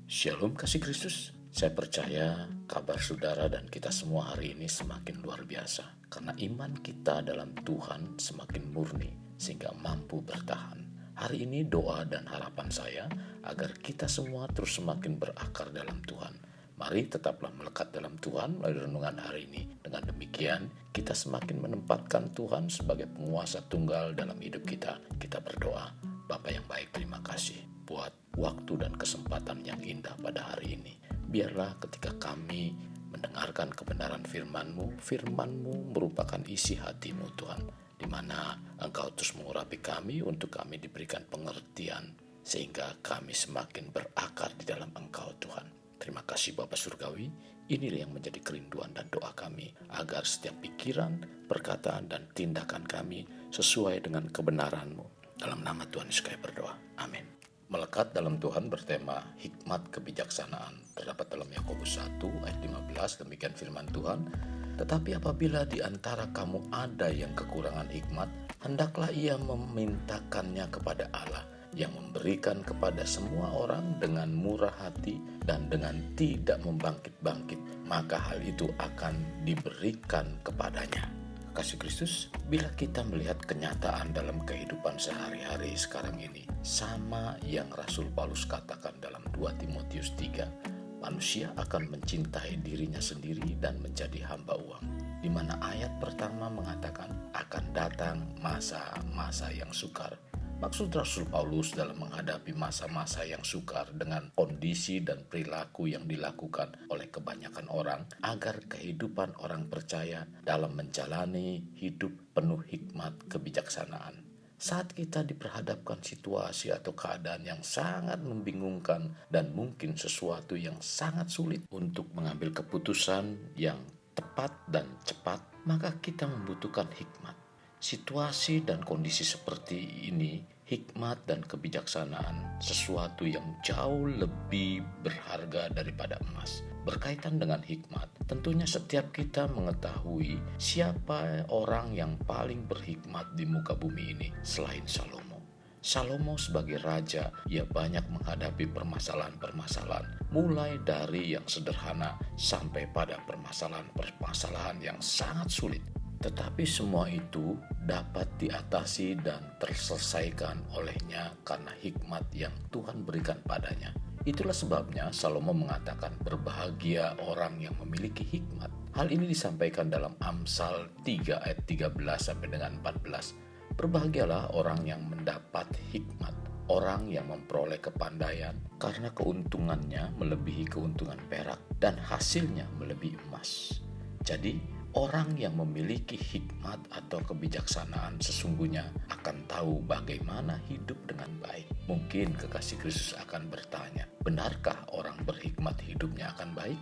Shalom kasih Kristus. Saya percaya kabar saudara dan kita semua hari ini semakin luar biasa. Karena iman kita dalam Tuhan semakin murni sehingga mampu bertahan. Hari ini doa dan harapan saya agar kita semua terus semakin berakar dalam Tuhan. Mari tetaplah melekat dalam Tuhan melalui renungan hari ini. Dengan demikian kita semakin menempatkan Tuhan sebagai penguasa tunggal dalam hidup kita. Kita berdoa. Bapa yang baik, terima kasih buat waktu dan kesempatan yang indah pada hari ini. Biarlah ketika kami mendengarkan kebenaran firman-Mu, firman-Mu merupakan isi hati-Mu Tuhan, di mana Engkau terus mengurapi kami untuk kami diberikan pengertian, sehingga kami semakin berakar di dalam Engkau Tuhan. Terima kasih Bapa Surgawi, inilah yang menjadi kerinduan dan doa kami, agar setiap pikiran, perkataan, dan tindakan kami sesuai dengan kebenaran-Mu. Dalam nama Tuhan Yesus kami berdoa. Amin. Melekat dalam Tuhan bertema hikmat kebijaksanaan. Terdapat dalam Yakobus 1 ayat 15, demikian firman Tuhan. Tetapi apabila di antara kamu ada yang kekurangan hikmat, hendaklah ia memintakannya kepada Allah, yang memberikan kepada semua orang dengan murah hati dan dengan tidak membangkit-bangkit, maka hal itu akan diberikan kepadanya. Kasih Kristus, bila kita melihat kenyataan dalam kehidupan sehari-hari sekarang ini, sama yang Rasul Paulus katakan dalam 2 Timotius 3, manusia akan mencintai dirinya sendiri dan menjadi hamba uang. Di mana ayat pertama mengatakan akan datang masa-masa yang sukar. Maksud Rasul Paulus dalam menghadapi masa-masa yang sukar dengan kondisi dan perilaku yang dilakukan oleh kebanyakan orang agar kehidupan orang percaya dalam menjalani hidup penuh hikmat kebijaksanaan. Saat kita diperhadapkan situasi atau keadaan yang sangat membingungkan dan mungkin sesuatu yang sangat sulit untuk mengambil keputusan yang tepat dan cepat, maka kita membutuhkan hikmat. Situasi dan kondisi seperti ini, hikmat dan kebijaksanaan sesuatu yang jauh lebih berharga daripada emas. Berkaitan dengan hikmat, tentunya setiap kita mengetahui siapa orang yang paling berhikmat di muka bumi ini selain Salomo. Salomo sebagai raja, ia banyak menghadapi permasalahan-permasalahan, mulai dari yang sederhana sampai pada permasalahan-permasalahan yang sangat sulit. Tetapi semua itu dapat diatasi dan terselesaikan olehnya karena hikmat yang Tuhan berikan padanya. Itulah sebabnya Salomo mengatakan berbahagia orang yang memiliki hikmat. Hal ini disampaikan dalam Amsal 3 ayat 13 sampai dengan 14. Berbahagialah orang yang mendapat hikmat, orang yang memperoleh kepandaian, karena keuntungannya melebihi keuntungan perak dan hasilnya melebihi emas. Jadi, orang yang memiliki hikmat atau kebijaksanaan sesungguhnya akan tahu bagaimana hidup dengan baik. Mungkin kekasih Kristus akan bertanya, benarkah orang berhikmat hidupnya akan baik?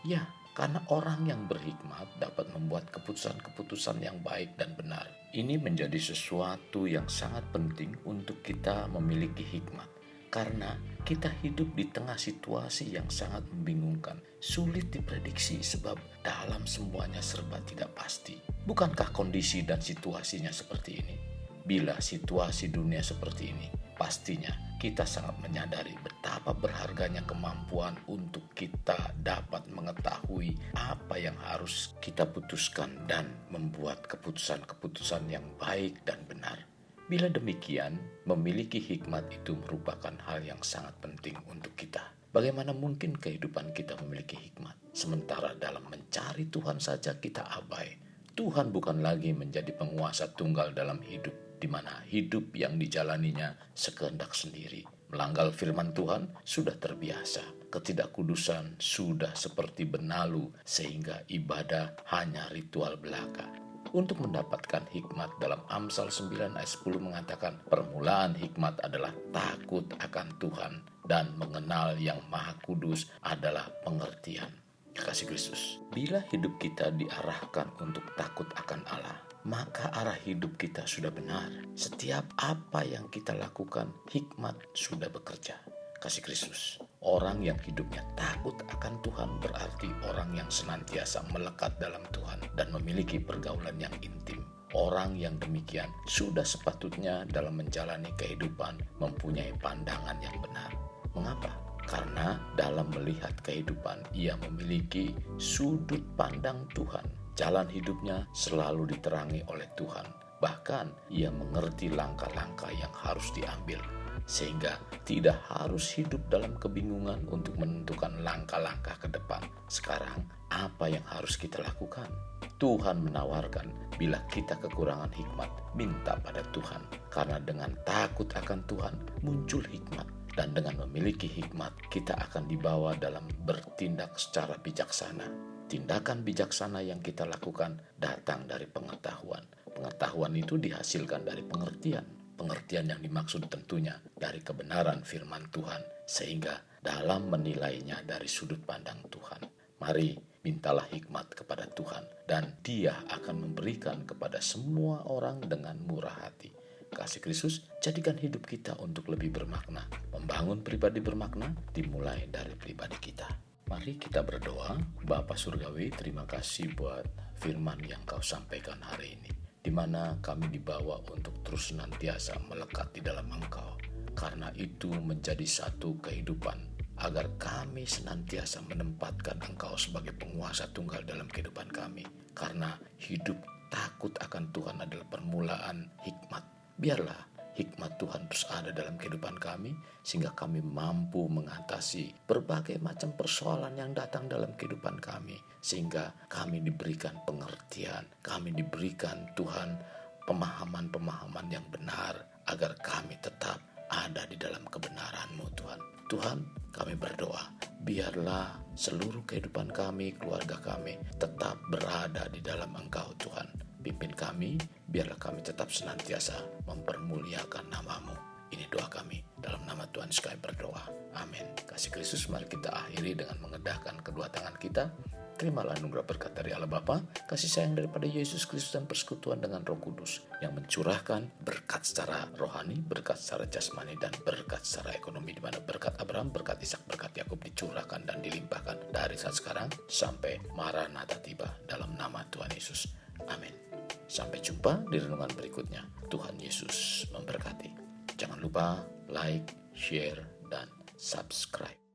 Ya, karena orang yang berhikmat dapat membuat keputusan-keputusan yang baik dan benar. Ini menjadi sesuatu yang sangat penting untuk kita memiliki hikmat. Karena kita hidup di tengah situasi yang sangat membingungkan, sulit diprediksi sebab dalam semuanya serba tidak pasti. Bukankah kondisi dan situasinya seperti ini? Bila situasi dunia seperti ini, pastinya kita sangat menyadari betapa berharganya kemampuan untuk kita dapat mengetahui apa yang harus kita putuskan dan membuat keputusan-keputusan yang baik dan benar. Bila demikian, memiliki hikmat itu merupakan hal yang sangat penting untuk kita. Bagaimana mungkin kehidupan kita memiliki hikmat? Sementara dalam mencari Tuhan saja kita abai. Tuhan bukan lagi menjadi penguasa tunggal dalam hidup, di mana hidup yang dijalaninya sekehendak sendiri. Melanggar firman Tuhan sudah terbiasa. Ketidakkudusan sudah seperti benalu, sehingga ibadah hanya ritual belaka. Untuk mendapatkan hikmat dalam Amsal 9 ayat 10 mengatakan permulaan hikmat adalah takut akan Tuhan dan mengenal yang maha kudus adalah pengertian. Kasih Kristus, bila hidup kita diarahkan untuk takut akan Allah, maka arah hidup kita sudah benar. Setiap apa yang kita lakukan, hikmat sudah bekerja. Kasih Kristus, orang yang hidupnya takut akan Tuhan berarti orang yang senantiasa melekat dalam Tuhan dan memiliki pergaulan yang intim. Orang yang demikian sudah sepatutnya dalam menjalani kehidupan mempunyai pandangan yang benar. Mengapa? Karena dalam melihat kehidupan, ia memiliki sudut pandang Tuhan. Jalan hidupnya selalu diterangi oleh Tuhan. Bahkan ia mengerti langkah-langkah yang harus diambil, sehingga tidak harus hidup dalam kebingungan untuk menentukan langkah-langkah ke depan. Sekarang, apa yang harus kita lakukan? Tuhan menawarkan, bila kita kekurangan hikmat, minta pada Tuhan. Karena dengan takut akan Tuhan, muncul hikmat. Dan dengan memiliki hikmat, kita akan dibawa dalam bertindak secara bijaksana. Tindakan bijaksana yang kita lakukan datang dari pengetahuan. Pengetahuan itu dihasilkan dari pengertian. Pengertian yang dimaksud tentunya dari kebenaran firman Tuhan, sehingga dalam menilainya dari sudut pandang Tuhan. Mari mintalah hikmat kepada Tuhan, dan Dia akan memberikan kepada semua orang dengan murah hati. Kasih Kristus, jadikan hidup kita untuk lebih bermakna. Membangun pribadi bermakna dimulai dari pribadi kita. Mari kita berdoa. Bapa Surgawi, terima kasih buat firman yang Kau sampaikan hari ini, di mana kami dibawa untuk terus senantiasa melekat di dalam Engkau. Karena itu menjadi satu kehidupan, agar kami senantiasa menempatkan Engkau sebagai penguasa tunggal dalam kehidupan kami. Karena hidup takut akan Tuhan adalah permulaan hikmat. Biarlah hikmat Tuhan terus ada dalam kehidupan kami, sehingga kami mampu mengatasi berbagai macam persoalan yang datang dalam kehidupan kami. Sehingga kami diberikan pengertian, kami diberikan Tuhan pemahaman-pemahaman yang benar, agar kami tetap ada di dalam kebenaran-Mu Tuhan. Tuhan, kami berdoa, biarlah seluruh kehidupan kami, keluarga kami tetap berada di dalam Engkau Tuhan. Pimpin kami, biarlah kami tetap senantiasa mempermuliakan nama-Mu. Ini doa kami, dalam nama Tuhan Yesus kami berdoa. Amin. Kasih Kristus, mari kita akhiri dengan mengedahkan kedua tangan kita. Terimalah anugerah berkat dari Allah Bapa, kasih sayang daripada Yesus Kristus, dan persekutuan dengan Roh Kudus yang mencurahkan berkat secara rohani, berkat secara jasmani, dan berkat secara ekonomi, di mana berkat Abraham, berkat Ishak, berkat Yakub dicurahkan dan dilimpahkan dari saat sekarang sampai Maranatha tiba, dalam nama Tuhan Yesus. Amin. Sampai jumpa di renungan berikutnya. Tuhan Yesus memberkati. Jangan lupa like, share, dan subscribe.